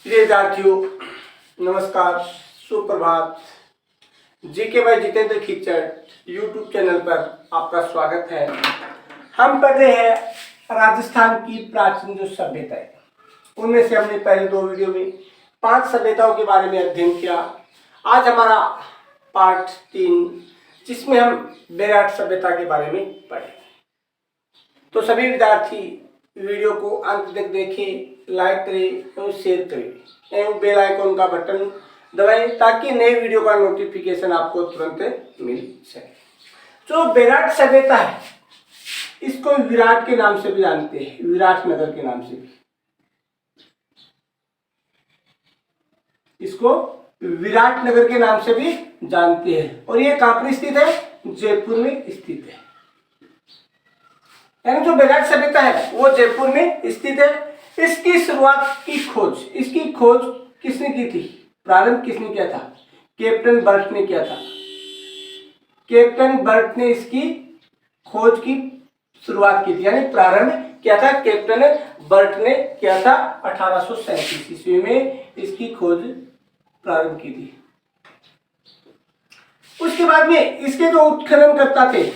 प्रिय विद्यार्थियों, नमस्कार, सुप्रभात। GK by Jitendra Khichar YouTube channel पर आपका स्वागत है। हम पढ़ रहे हैं राजस्थान की प्राचीन जो सभ्यताएं, उनमें से हमने पहले 2 वीडियो में 5 सभ्यताओं के बारे में अध्ययन किया। आज हमारा पार्ट 3, जिसमें हम बेराट सभ्यता के बारे में पढ़ेंगे। तो सभी विद्यार्थी वीडियो को अंत तक देखें, लाइक करें और शेयर करें एवं बेल आइकन का बटन दबाएं ताकि नए वीडियो का नोटिफिकेशन आपको तुरंत मिल सके। जो बेराट सभ्यता है, इसको विराट के नाम से भी जानते हैं, विराट नगर के नाम से भी इसको विराट नगर के नाम से भी जानते हैं। और ये कहाँ पर स्थित है? जयपुर में स्थित है। यानी जो बेराट सभ्यता है वो जयपुर में स्थित है। इसकी शुरुआत की खोज, इसकी खोज किसने की थी? प्रारंभ किसने किया था? कैप्टन बर्ट ने किया था। कैप्टन बर्ट ने इसकी खोज की शुरुआत की थी, यानी प्रारंभ किया था कैप्टन बर्ट ने किया था। 1837 ईस्वी में इसकी खोज प्रारंभ की थी। उसके बाद में इसके जो उत्खननकर्ता थे,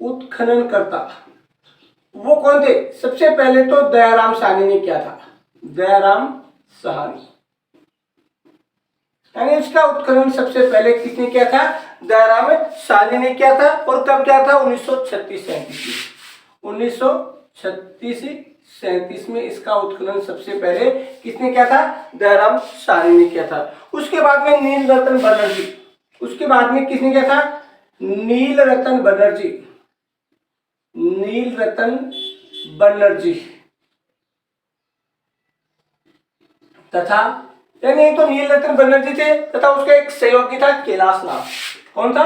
उत्खननकर्ता वो कौन थे? सबसे पहले तो दयाराम साहनी ने किया था। दयाराम साहनी, यानी इसका उत्खनन सबसे पहले किसने किया था? दयाराम साहनी ने किया था। और कब किया था? 1936-37 में इसका उत्खनन सबसे पहले किसने किया था? दयाराम साहनी ने किया था। उसके बाद में नीलरतन बनर्जी, उसके बाद में किसने किया था? नीलरतन बनर्जी, नीलरतन बनर्जी तथा, यानी तो नीलरतन बनर्जी थे तथा उसका एक सहयोगी था कैलाशनाथ। कौन था?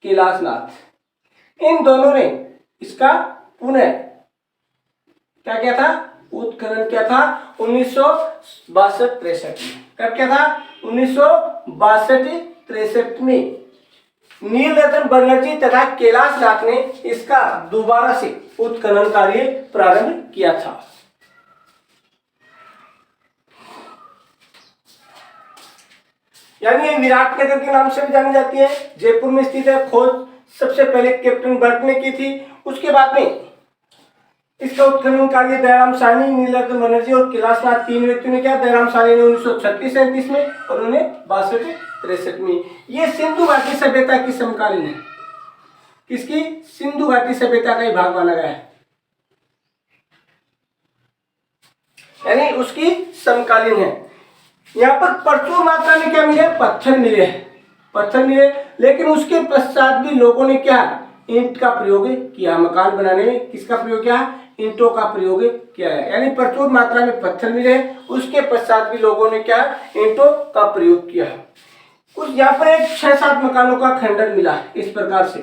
कैलाशनाथ। इन दोनों ने इसका पुनः क्या किया था? उत्खनन किया था 1962-63 में। कब किया था? 1962-63 में नीलरतन बनर्जी तथा कैलाशनाथ ने इसका दोबारा से उत्खनन कार्य प्रारंभ किया था। यानी ये विराट नगर के नाम से भी जानी जाती है, जयपुर में स्थित है। खोज सबसे पहले कैप्टन बर्ट ने की थी। उसके बाद में इसका उत्खनन कार्य दयाराम साहनी, नीलरतन बनर्जी और कैलाशनाथ 3 व्यक्तियों ने किया। दयाराम साहनी ने 1936-37 में और उन्होंने 62-63 में। ये सिंधु घाटी सभ्यता की समकालीन है। किसकी? सिंधु घाटी सभ्यता का ही भाग माना गया है, यानी उसकी समकालीन है। यहाँ पर प्रचुर मात्रा में क्या मिले? पत्थर मिले, पत्थर मिले। लेकिन उसके पश्चात भी लोगों ने क्या? ईंट का प्रयोग किया। मकान बनाने में किसका प्रयोग किया? ईंटों का प्रयोग किया है। यानी प्रचुर मात्रा में पत्थर मिले, उसके पश्चात भी लोगों ने क्या? ईंटों का प्रयोग किया। कुछ यहाँ पर एक 6-7 मकानों का खंडर मिला है। इस प्रकार से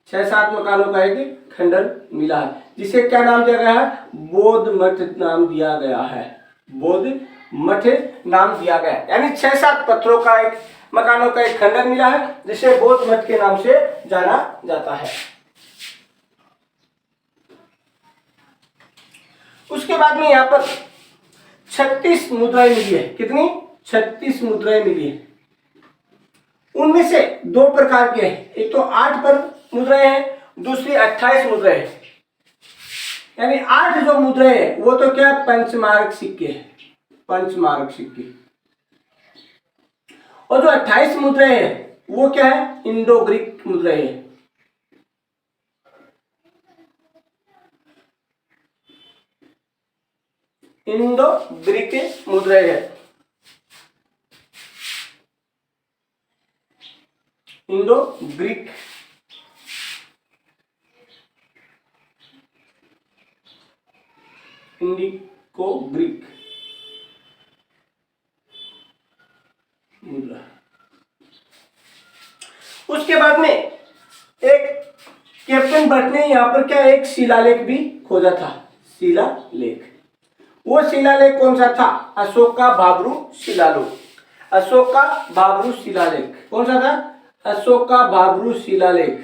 6-7 मकानों का एक खंडर मिला है, जिसे क्या नाम दिया गया है? बौद्ध मठ नाम दिया गया है। बौद्ध मठ नाम दिया गया है। यानी 6-7 पत्थरों का एक मकानों का एक खंडर मिला है, जिसे बौद्ध मठ के नाम से जाना जाता है। उसके बाद में यहाँ पर 36 मुद्राएं मिली है। कितनी? 36 मुद्राएं मिली है। उनमें से 2 प्रकार के हैं। एक तो 8 पर मुद्राएं हैं, दूसरी 28 मुद्राएं हैं। यानी 8 जो मुद्राएं हैं वो तो क्या? पंचमार्क सिक्के हैं, पंचमार्क सिक्के। और जो 28 मुद्राएं हैं वो क्या है? इंडो ग्रीक मुद्राएं हैं। इंडो ग्रीक मुद्राएं है। इंडो ग्रीक, इंडिको ग्रीक मुद्रा। उसके बाद में एक कैप्टन बर्ट ने यहाँ पर क्या? एक शिलालेख भी खोजा था। शिलालेख, वो शिलालेख कौन सा था? अशोका भाब्रू शिलालेख। अशोका भाब्रू शिलालेख कौन सा था? अशोका भाब्रू शिलालेख,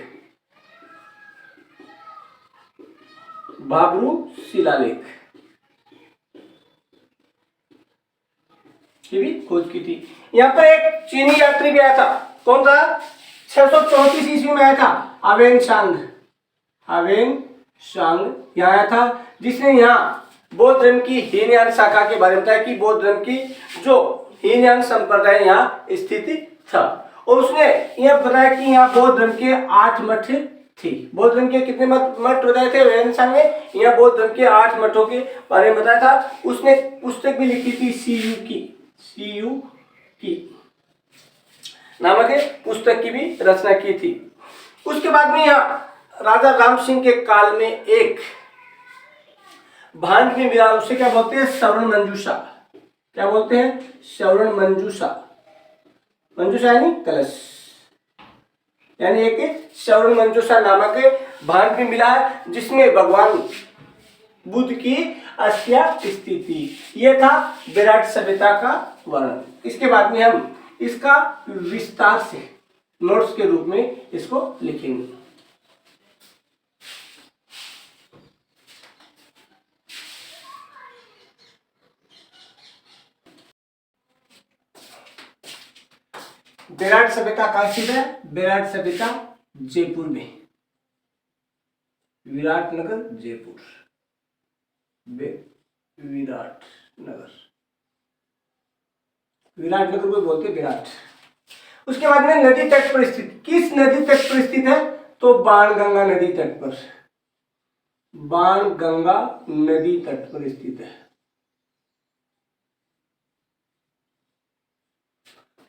भाब्रू शिलालेख। की भी खोज की थी। यहाँ पर एक चीनी यात्री भी आया था, कौन था? 634 ईस्वी में आया था, अवेन सांग। अवेन सांग यहाँ आया था, जिसने यहाँ बौद्ध धर्म की हीनयान शाखा के बारे में बताया कि बौद्ध धर्म की जो हीनयान संप्रदाय यहाँ स्थित था। और उसने यह बताया कि यहाँ बौद्ध धर्म के 8 मठ थी। बौद्ध धर्म के कितने मठ बताए थे अवेन सांग ने? यहाँ बौद्ध धर्म के 8 मठों के बारे में बताया था। उसने पुस्तक भी लिखी थी, सीयू की नामक पुस्तक की भी रचना की थी। उसके बाद में यहाँ राजा राम सिंह के काल में एक भांड में मिला, उसे क्या बोलते हैं? श्रवण मंजूषा। क्या बोलते हैं? श्रवण मंजूषा। मंजूषा यानी कलश, यानी एक श्रवण मंजूषा नामक भांड में मिला है, जिसमें भगवान बुद्ध की अस्थियां स्थित थी। यह था विराट सभ्यता का वर्णन। इसके बाद में हम इसका विस्तार से नोट्स के रूप में इसको लिखेंगे। विराट सभ्यता कहां स्थित है? विराट सभ्यता जयपुर में, विराटनगर जयपुर, विराटनगर, विराटनगर को बोलते हैं विराट। उसके बाद में नदी तट पर स्थित, किस नदी तट पर स्थित है? तो बाणगंगा नदी तट पर, बाणगंगा नदी तट पर स्थित है।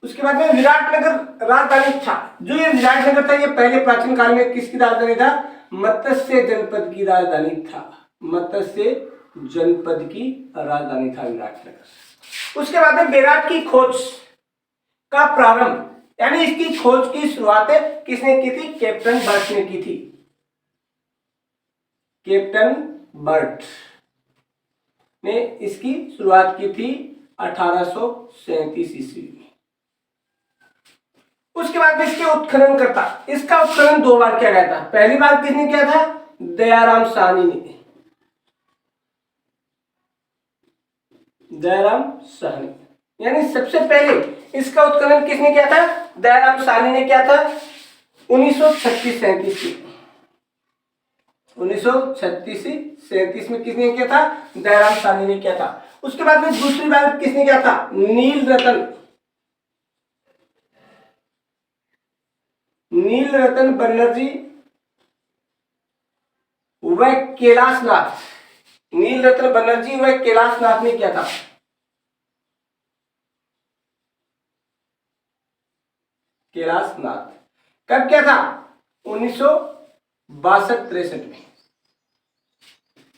उसके बाद में विराटनगर राजधानी था। जो ये विराटनगर था, ये पहले प्राचीन काल में किसकी राजधानी था? मत्स्य जनपद की राजधानी था। मत्स्य जनपद की राजधानी था विराटनगर। उसके बाद में विराट की खोज का प्रारंभ, यानी इसकी खोज की शुरुआत किसने की थी? कैप्टन बर्ट ने की थी। कैप्टन बर्ट ने इसकी शुरुआत की थी 1837 ईस्वी में। उसके बाद में इसके उत्खनन करता, इसका उत्खनन 2 बार किया गया था। पहली बार किसने किया था? दयाराम साहनी ने। दयाराम साहनी, यानी सबसे पहले इसका उत्खनन किसने किया था? दयाराम साहनी ने किया था 1936-37 में। 1936-37 में किसने किया था? दयाराम साहनी ने किया था। उसके बाद में दूसरी बार किसने किया था? नील रतन बनर्जी व कैलाशनाथ, नील रतन बनर्जी व कैलाशनाथ ने किया था। कैलाशनाथ कब किया था? 1962-63 में।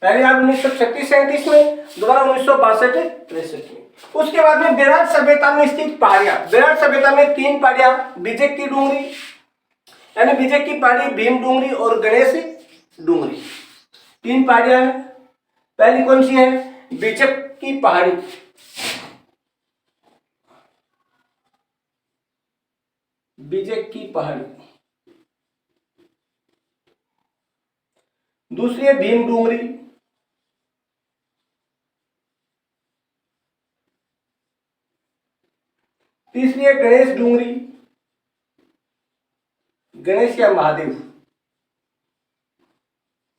पहले बार 1936-37 में, दोबारा 1962-63 में। उसके बाद में विराट सभ्यता में स्थित पहाड़ियां, विराट सभ्यता में 3 पहाड़ियां, बिजक की डूंगरी यानी बिजक की पहाड़ी, भीम डूंगरी और गणेश डूंगरी, 3 पहाड़ियां हैं। पहली कौन सी है? बिजक की पहाड़ी। बिजक की पहाड़ी। दूसरी है भीम डूंगरी। तीसरी है गणेश डूंगरी, गणेश या महादेव,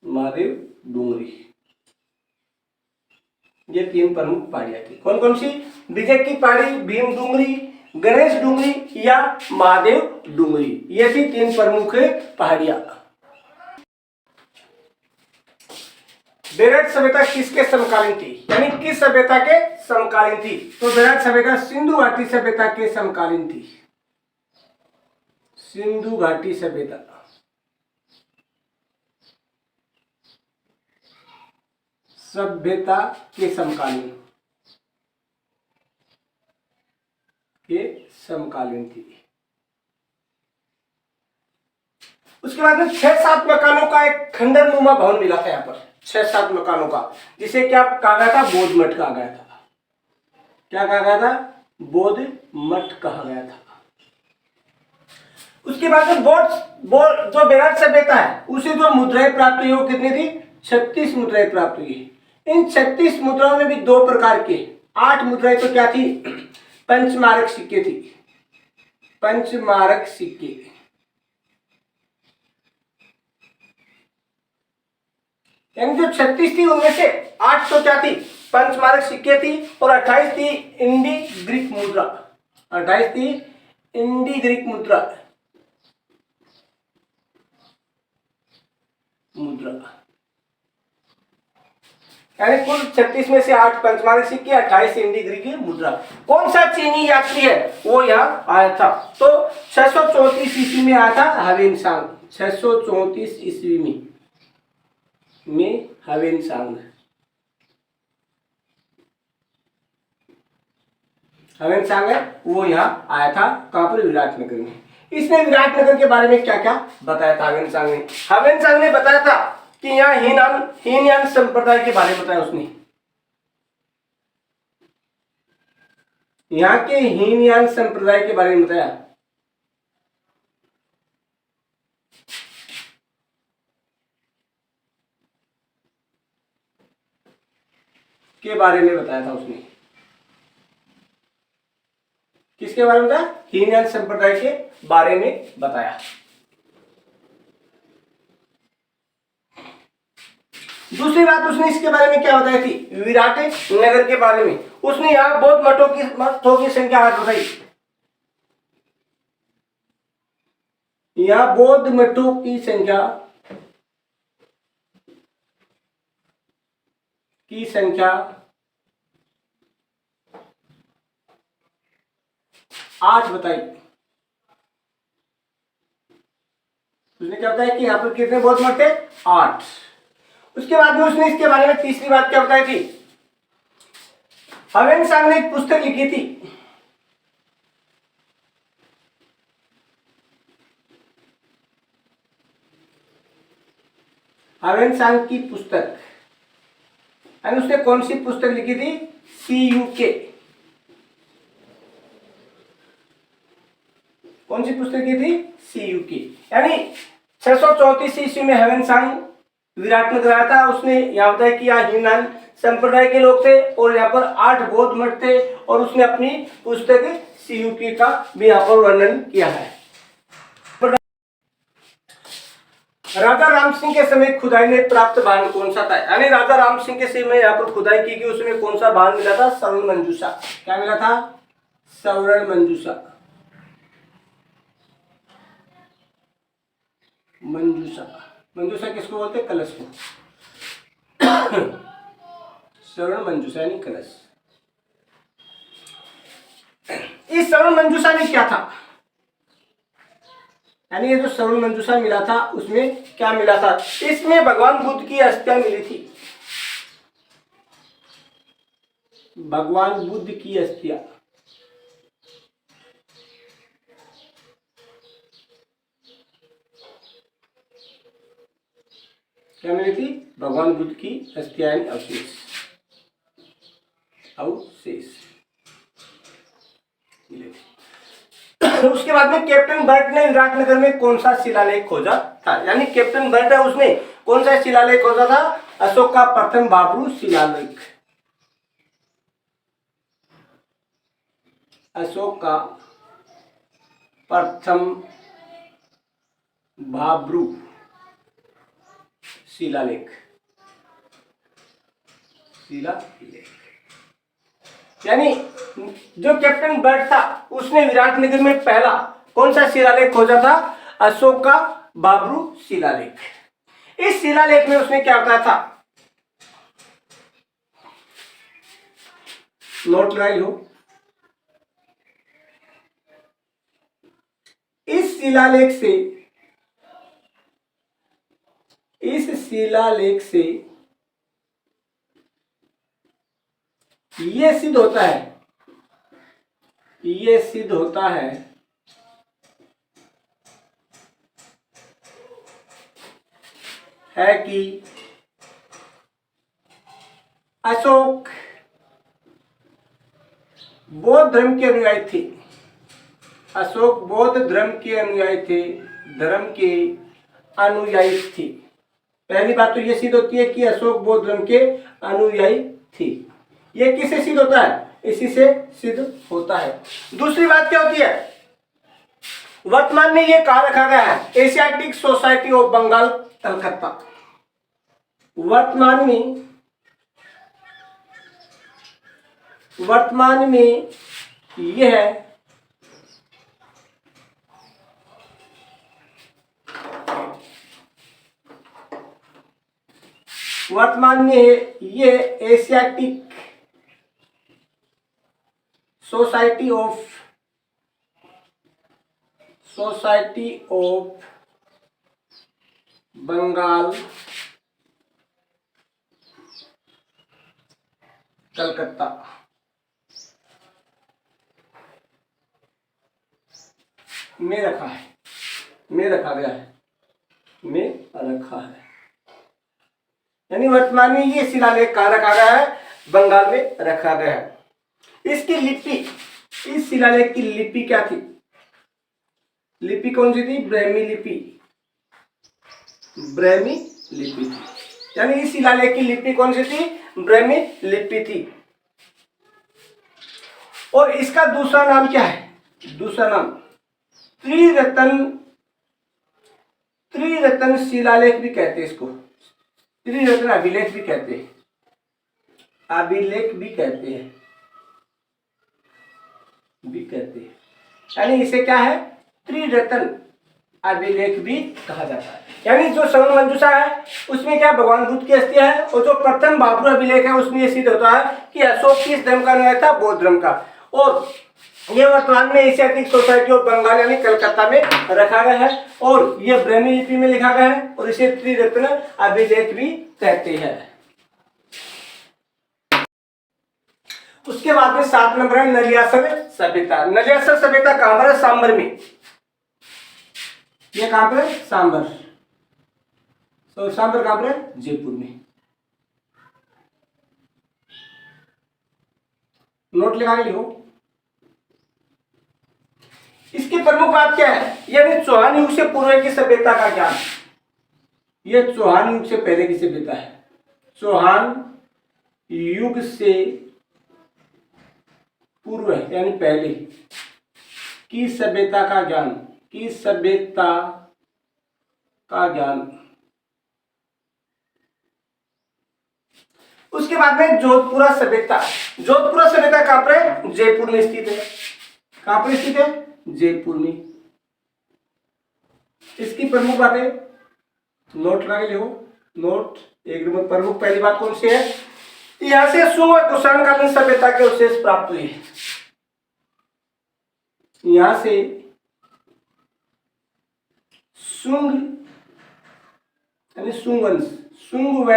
महादेव डूंगरी। ये 3 प्रमुख पहाड़ियां थी। कौन कौन सी? बिजक की पहाड़ी, भीम डूंगरी, गणेश डूंगरी या महादेव डूंगरी। ये थी 3 प्रमुख पहाड़ियां। विराट सभ्यता किसके समकालीन थी, यानी किस सभ्यता के समकालीन थी? तो विराट सभ्यता सिंधु घाटी सभ्यता के समकालीन थी। सिंधु घाटी सभ्यता के समकालीन थी। उसके बाद में 6-7 मकानों का एक खंडरनुमा भवन मिला था यहाँ पर, 6-7 मकानों का, जिसे क्या कहा गया था? बौद्ध मठ कहा गया था। क्या कहा गया था? बौद्ध मठ कहा गया था। उसके बाद में बौद्ध जो विराट सभ्यता है, उसे जो मुद्राएं प्राप्त हुई वो कितनी थी? 36 मुद्राएं प्राप्त हुई। इन 36 मुद्राओं में भी 2 प्रकार के 8 मुद्राएं तो क्या थी? पंचमारक सिक्के थी, पंचमारक सिक्के। यानी जो 36 थी उनमें से 8 तो क्या थी, पंचमारक सिक्के थी और 28 थी इंडी ग्रीक मुद्रा, 28 थी इंडी ग्रीक मुद्रा। यानी कुल 36 में से 8 पंचमारक सिक्के, 28 इंडी ग्रीक मुद्रा। कौन सा चीनी यात्री है वो यहाँ आया था, तो 634 ईस्वी में आया था ह्वेनसांग, 634 ईस्वी में ह्वेनसांग। ह्वेनसांग है वो यहाँ आया था, कहां पर, विराटनगर में। इसने विराटनगर के बारे में क्या क्या बताया था ह्वेनसांग ने, ह्वेनसांग ने बताया था कि यहाँ हीनयान संप्रदाय के बारे में बताया उसने, यहाँ के हीनयान संप्रदाय के बारे में बताया। के बारे में बताया था उसने, किसके बारे में बताया, हीनयान संप्रदाय के बारे में बताया। दूसरी बात उसने इसके बारे में क्या बताई थी, विराट नगर के बारे में। उसने यहाँ बौद्ध मठों की संख्या 8 बताई, यहाँ बौद्ध मठों की संख्या 8 बताई। उसने क्या बताया कि यहाँ पर कितने बौद्ध मठ थे, 8। उसके बाद में उसने इसके बारे में तीसरी बात क्या बताई थी, ह्वेनसांग ने एक पुस्तक लिखी थी, ह्वेनसांग की पुस्तक, यानी उसने कौन सी पुस्तक लिखी थी, CUK। कौन सी पुस्तक की थी, CUK। यानी 634 ईस्वी में ह्वेनसांग विराटनगर आया था। उसने यहाँ बताया कि यहाँ हीनयान संप्रदाय के लोग थे और यहाँ पर 8 बौद्ध मठ थे, और उसने अपनी पुस्तक CUK का भी यहाँ पर वर्णन किया है। राजा राम सिंह के समय खुदाई में प्राप्त बाण कौन सा था, यानी राजा राम सिंह के समय यहाँ पर खुदाई की गई, उसमें कौन सा बाण मिला था, स्वर्ण मंजूषा। क्या मिला था, स्वर्ण मंजूषा। मंजूषा किसको बोलते हैं, कलश को। स्वर्ण मंजूषा यानी कलश। इस स्वर्ण मंजूषा में क्या था, यानी ये जो स्वर्ण मंजूषा मिला था उसमें क्या मिला था, इसमें भगवान बुद्ध की अस्थियां मिली थी, भगवान बुद्ध की अस्थियां। क्या मिली थी, भगवान बुद्ध की अस्थियां, अवशेष मिले थे। उसके बाद में कैप्टन बर्ट ने विराटनगर में कौन सा शिलालेख खोजा था, यानी कैप्टन बर्ट है उसने कौन सा शिलालेख खोजा था, अशोक का प्रथम भाब्रू शिलालेख। अशोक का प्रथम भाब्रू शिलालेख। यानी जो कैप्टन बर्ट था उसने विराटनगर में पहला कौन सा शिलालेख खोजा था, अशोक का भाब्रू शिलालेख। इस शिलालेख में उसने क्या बताया था, नोट लगाई हो। इस शिलालेख से ये सिद्ध होता है कि अशोक बौद्ध धर्म के अनुयायी थे। अशोक बौद्ध धर्म के अनुयायी थे। पहली बात तो ये सिद्ध होती है कि अशोक बौद्ध धर्म के अनुयायी थे। ये किससे सिद्ध होता है, इसी से सिद्ध होता है। दूसरी बात क्या होती है, वर्तमान में ये कहाँ रखा गया है, Asiatic society of Bengal Calcutta. वर्तमान में ये है Asiatic society of Bengal Calcutta. में रखा गया है। यानी वर्तमान में ये शिलालेख कहाँ रखा गया है, बंगाल में रखा गया है। इसकी लिपि, इस शिलालेख की लिपि क्या थी, लिपि कौन सी थी, ब्राह्मी लिपि थी। यानी इस शिलालेख की लिपि कौन सी थी, ब्राह्मी लिपि थी। और इसका दूसरा नाम क्या है, दूसरा नाम त्रिरत्न शिलालेख भी कहते हैं इसको, त्रिरत्न अभिलेख भी कहते हैं, यानी इसे क्या है, त्रिरत्न अभिलेख भी कहा जाता है। यानी जो श्रवण मंजूषा है उसमें क्या भगवान बुद्ध की हस्तियां है, और जो प्रथम बाबरू अभिलेख है उसमें यह सिद्ध होता है कि अशोक किस धर्म का अनुयायी था, बौद्ध धर्म का। और ये वर्तमान में एशियाटिक सोसाइटी ऑफ बंगाल यानी कलकत्ता में रखा गया है, और ये ब्राह्मी लिपि में लिखा गया है, और इसे त्रिरत्न अभिलेख भी कहते हैं। उसके बाद में 7 नंबर है नलियासर सभ्यता। नलियासर सभ्यता कहां पर है, सांबर में। ये कहां पर है, सांबर। तो सांबर कहां पर है, जयपुर में। नोट लगा के लिखो। इसकी प्रमुख बात क्या है, यानी चौहान युग से पूर्व की सभ्यता का ज्ञान। यह चौहान युग से पहले की सभ्यता है, चौहान युग से पूर्व यानी पहले की सभ्यता का ज्ञान, उसके बाद में जोधपुरा सभ्यता। जोधपुरा सभ्यता कहां पर है, जयपुर में स्थित है। कहां पर स्थित है, जयपुर में। इसकी प्रमुख बातें नोट लगा के लिखो। नोट एक नंबर प्रमुख पहली बात कौन सी है, यहां से शुंग और कुषाणकालीन सभ्यता के अवशेष प्राप्त हुए। यहां से शुंग यानी शुंग वंश, शुंग व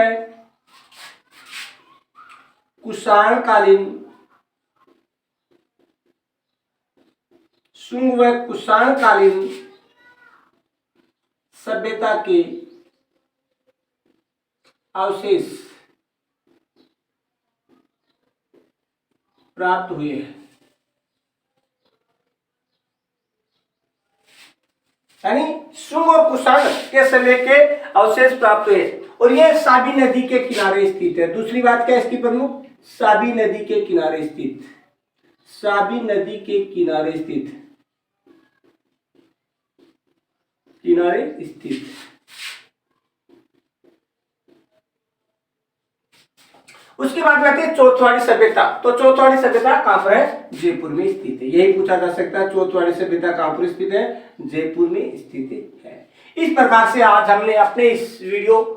कुषाणकालीन सभ्यता के अवशेष प्राप्त हुए हैं। यानी शुंग और कुषाण के समय के अवशेष प्राप्त हुए, और यह साबी नदी के किनारे स्थित है। दूसरी बात क्या है इसकी प्रमुख, साबी नदी के किनारे स्थित, उसके बाद में आती है चौथवाड़ी सभ्यता। तो चौथवाड़ी सभ्यता कहां पर है, जयपुर में स्थित है। यही पूछा जा सकता है, चौथवाड़ी सभ्यता कहां पर स्थित है, जयपुर में स्थित है। इस प्रकार से आज हमने अपने इस वीडियो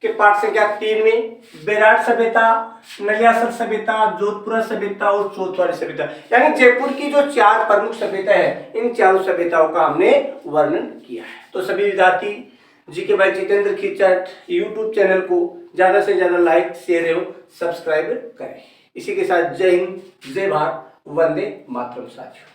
के पाठ संख्या 3 में बेराट सभ्यता, नलियासर सभ्यता, जोधपुरा सभ्यता और चौथवाड़ी सभ्यता यानी जयपुर की जो 4 प्रमुख सभ्यता है, इन चारों सभ्यताओं का हमने वर्णन किया है। तो सभी विद्यार्थी GK by Jitendra Khichat YouTube channel को ज्यादा से ज्यादा लाइक, शेयर एवं सब्सक्राइब करें। इसी के साथ जय हिंद, जय भारत, वंदे मातरम साथियों।